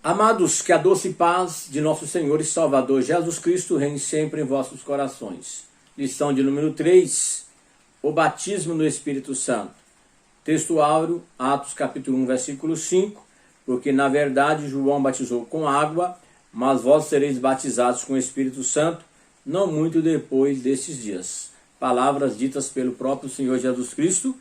Amados, que a doce paz de nosso Senhor e Salvador Jesus Cristo reine sempre em vossos corações. Lição de número 3, o batismo no Espírito Santo. Texto áureo, Atos capítulo 1, versículo 5, porque na verdade João batizou com água, mas vós sereis batizados com o Espírito Santo, não muito depois destes dias. Palavras ditas pelo próprio Senhor Jesus Cristo,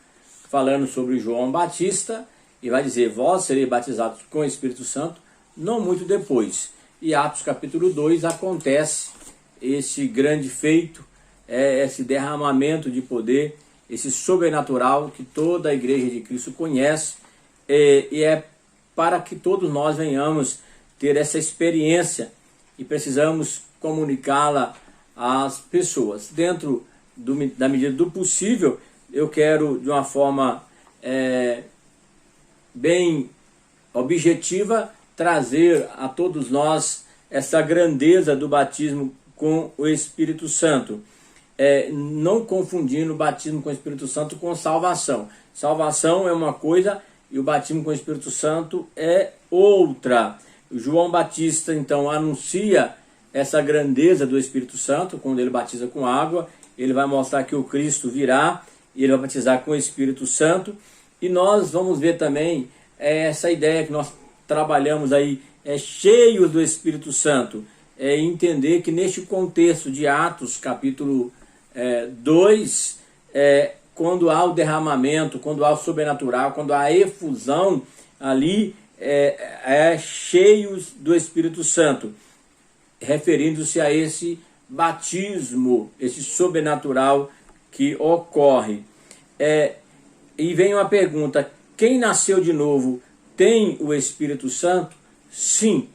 falando sobre João Batista, e vai dizer, vós sereis batizados com o Espírito Santo, não muito depois. E Atos capítulo 2 acontece esse grande feito, esse derramamento de poder, esse sobrenatural que toda a igreja de Cristo conhece, e é para que todos nós venhamos ter essa experiência e precisamos comunicá-la às pessoas. Dentro da medida do possível, eu quero de uma forma bem objetiva trazer a todos nós essa grandeza do batismo com o Espírito Santo. Não confundindo o batismo com o Espírito Santo com salvação. Salvação é uma coisa e o batismo com o Espírito Santo é outra. João Batista então anuncia essa grandeza do Espírito Santo quando ele batiza com água. Ele vai mostrar que o Cristo virá e ele vai batizar com o Espírito Santo. E nós vamos ver também essa ideia que nós trabalhamos aí, cheio do Espírito Santo, entender que neste contexto de Atos capítulo 2, quando há o derramamento, quando há o sobrenatural, quando há a efusão ali, cheios do Espírito Santo, referindo-se a esse batismo, esse sobrenatural que ocorre. E vem uma pergunta, quem nasceu de novo tem o Espírito Santo? Sim.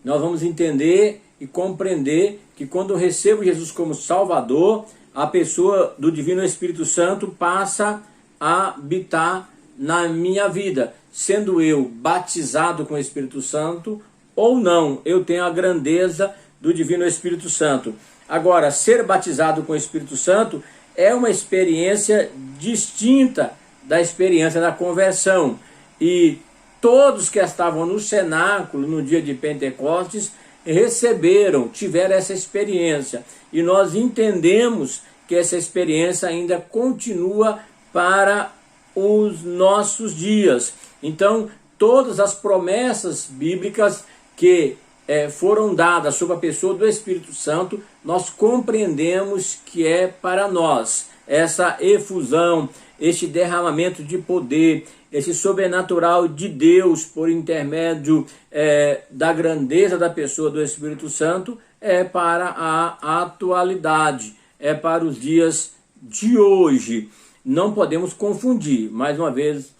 Nós vamos entender e compreender que quando eu recebo Jesus como Salvador, a pessoa do Divino Espírito Santo passa a habitar na minha vida. Sendo eu batizado com o Espírito Santo ou não, eu tenho a grandeza do Divino Espírito Santo. Agora, ser batizado com o Espírito Santo é uma experiência distinta da experiência da conversão. E todos que estavam no cenáculo no dia de Pentecostes tiveram essa experiência. E nós entendemos que essa experiência ainda continua para os nossos dias. Então, todas as promessas bíblicas que foram dadas sobre a pessoa do Espírito Santo, nós compreendemos que é para nós. Essa efusão, este derramamento de poder, esse sobrenatural de Deus por intermédio da grandeza da pessoa do Espírito Santo é para a atualidade, é para os dias de hoje. Não podemos confundir, mais uma vez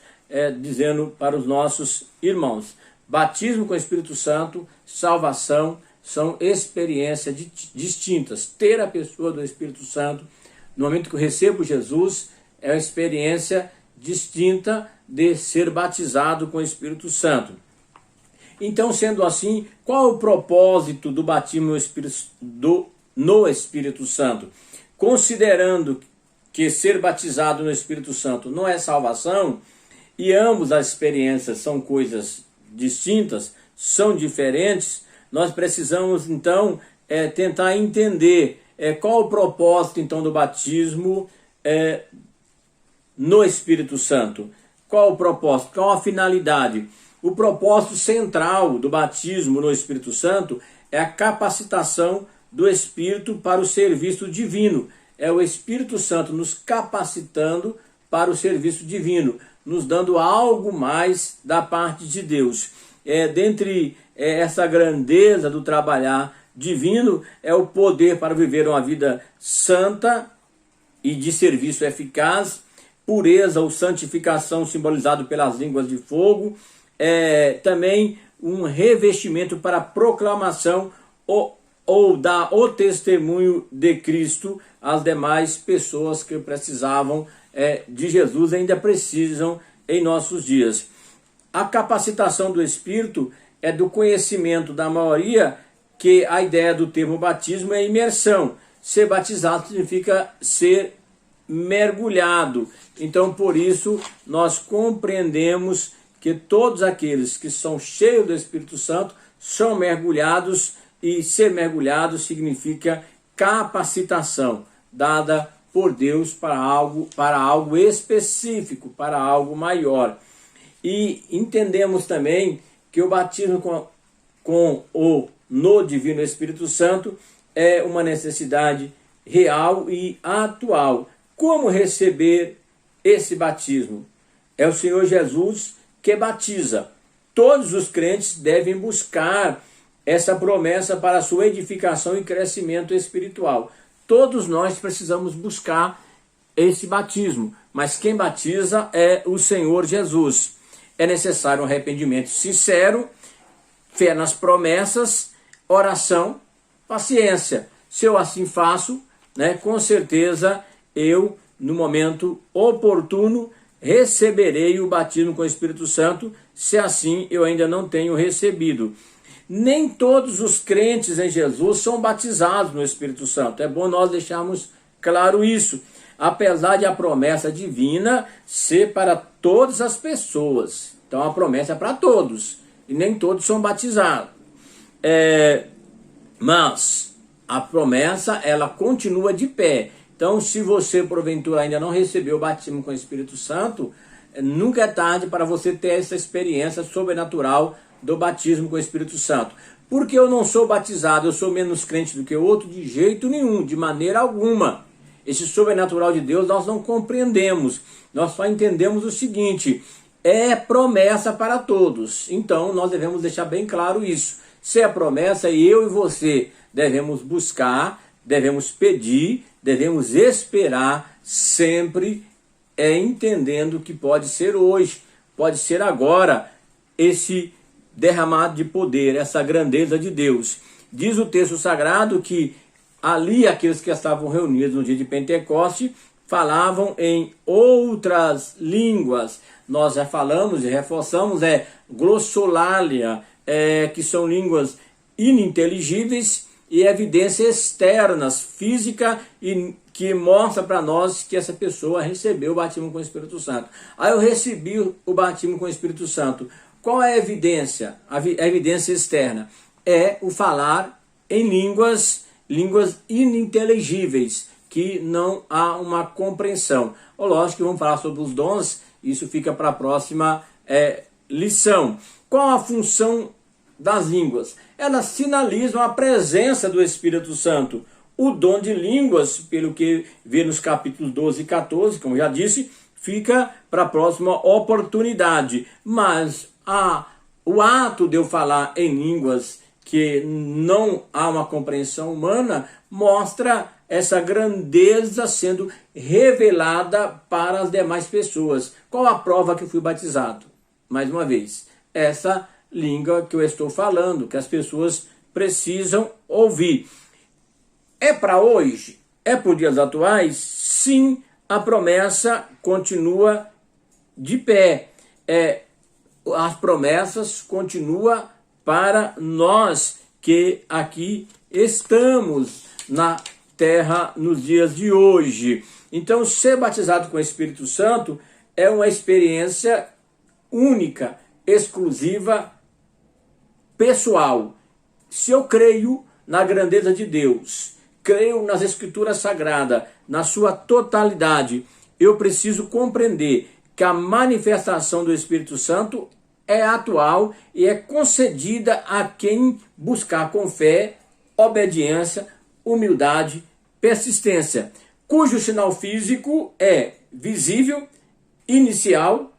dizendo para os nossos irmãos, batismo com o Espírito Santo, salvação, são experiências distintas. Ter a pessoa do Espírito Santo, no momento que eu recebo Jesus, é uma experiência distinta de ser batizado com o Espírito Santo. Então, sendo assim, qual é o propósito do batismo no Espírito Santo? Considerando que ser batizado no Espírito Santo não é salvação, e ambas as experiências são coisas distintas, são diferentes, nós precisamos então tentar entender qual o propósito então do batismo no Espírito Santo. Qual o propósito? Qual a finalidade? O propósito central do batismo no Espírito Santo é a capacitação do Espírito para o serviço divino. É o Espírito Santo nos capacitando para o serviço divino, nos dando algo mais da parte de Deus. Dentre essa grandeza do trabalhar divino, é o poder para viver uma vida santa e de serviço eficaz, pureza ou santificação simbolizado pelas línguas de fogo, também um revestimento para a proclamação ou dar o testemunho de Cristo às demais pessoas que precisavam de Jesus, ainda precisam em nossos dias. A capacitação do Espírito é do conhecimento da maioria que a ideia do termo batismo é imersão. Ser batizado significa ser mergulhado. Então, por isso, nós compreendemos que todos aqueles que são cheios do Espírito Santo são mergulhados, e ser mergulhado significa capacitação dada por Deus para algo específico, para algo maior. E entendemos também que o batismo no Divino Espírito Santo é uma necessidade real e atual. Como receber esse batismo? É o Senhor Jesus que batiza. Todos os crentes devem buscar essa promessa para a sua edificação e crescimento espiritual. Todos nós precisamos buscar esse batismo, mas quem batiza é o Senhor Jesus. É necessário um arrependimento sincero, fé nas promessas, oração, paciência. Se eu assim faço, com certeza eu, no momento oportuno, receberei o batismo com o Espírito Santo, se assim eu ainda não tenho recebido. Nem todos os crentes em Jesus são batizados no Espírito Santo. É bom nós deixarmos claro isso. Apesar de a promessa divina ser para todas as pessoas. Então a promessa é para todos. E nem todos são batizados. Mas a promessa, ela continua de pé. Então, se você, porventura, ainda não recebeu o batismo com o Espírito Santo, nunca é tarde para você ter essa experiência sobrenatural do batismo com o Espírito Santo. Porque eu não sou batizado, eu sou menos crente do que o outro? De jeito nenhum, de maneira alguma. Esse sobrenatural de Deus nós não compreendemos. Nós só entendemos o seguinte: é promessa para todos. Então, nós devemos deixar bem claro isso. Se é promessa, eu e você devemos buscar, devemos pedir, devemos esperar sempre, entendendo que pode ser hoje, pode ser agora, esse derramado de poder, essa grandeza de Deus. Diz o texto sagrado que ali aqueles que estavam reunidos no dia de Pentecoste falavam em outras línguas. Nós já falamos e reforçamos, glossolalia, que são línguas ininteligíveis e evidências externas, física, e que mostra para nós que essa pessoa recebeu o batismo com o Espírito Santo. Eu recebi o batismo com o Espírito Santo. Qual é a evidência? A evidência externa é o falar em línguas ininteligíveis, que não há uma compreensão. Lógico que vamos falar sobre os dons, isso fica para a próxima lição. Qual a função das línguas? Elas sinalizam a presença do Espírito Santo. O dom de línguas, pelo que vê nos capítulos 12 e 14, como já disse, fica para a próxima oportunidade. Mas o ato de eu falar em línguas que não há uma compreensão humana mostra essa grandeza sendo revelada para as demais pessoas. Qual a prova que eu fui batizado? Mais uma vez, essa língua que eu estou falando, que as pessoas precisam ouvir. É para hoje? É para os dias atuais? Sim, a promessa continua de pé. As promessas continuam para nós que aqui estamos na terra nos dias de hoje. Então, ser batizado com o Espírito Santo é uma experiência única, exclusiva, pessoal. Se eu creio na grandeza de Deus, creio nas Escrituras Sagradas, na sua totalidade, eu preciso compreender que a manifestação do Espírito Santo é atual e é concedida a quem buscar com fé, obediência, humildade, persistência, cujo sinal físico é visível, inicial,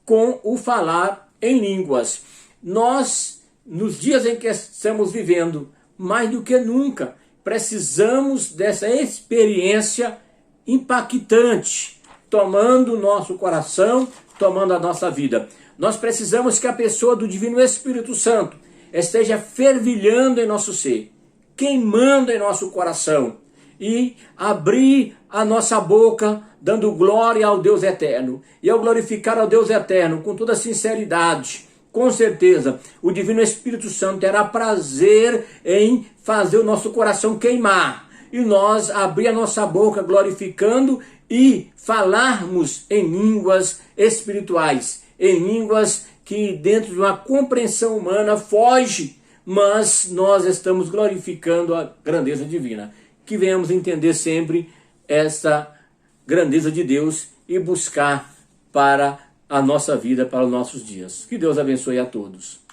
com o falar em línguas. Nós, nos dias em que estamos vivendo, mais do que nunca, precisamos dessa experiência impactante, tomando o nosso coração, tomando a nossa vida. Nós precisamos que a pessoa do Divino Espírito Santo esteja fervilhando em nosso ser, queimando em nosso coração, e abrir a nossa boca, dando glória ao Deus eterno. E ao glorificar ao Deus eterno com toda sinceridade, com certeza, o Divino Espírito Santo terá prazer em fazer o nosso coração queimar. E nós abrir a nossa boca glorificando e falarmos em línguas espirituais. em línguas que dentro de uma compreensão humana foge, mas nós estamos glorificando a grandeza divina. Que venhamos entender sempre esta grandeza de Deus e buscar para a nossa vida, para os nossos dias. Que Deus abençoe a todos.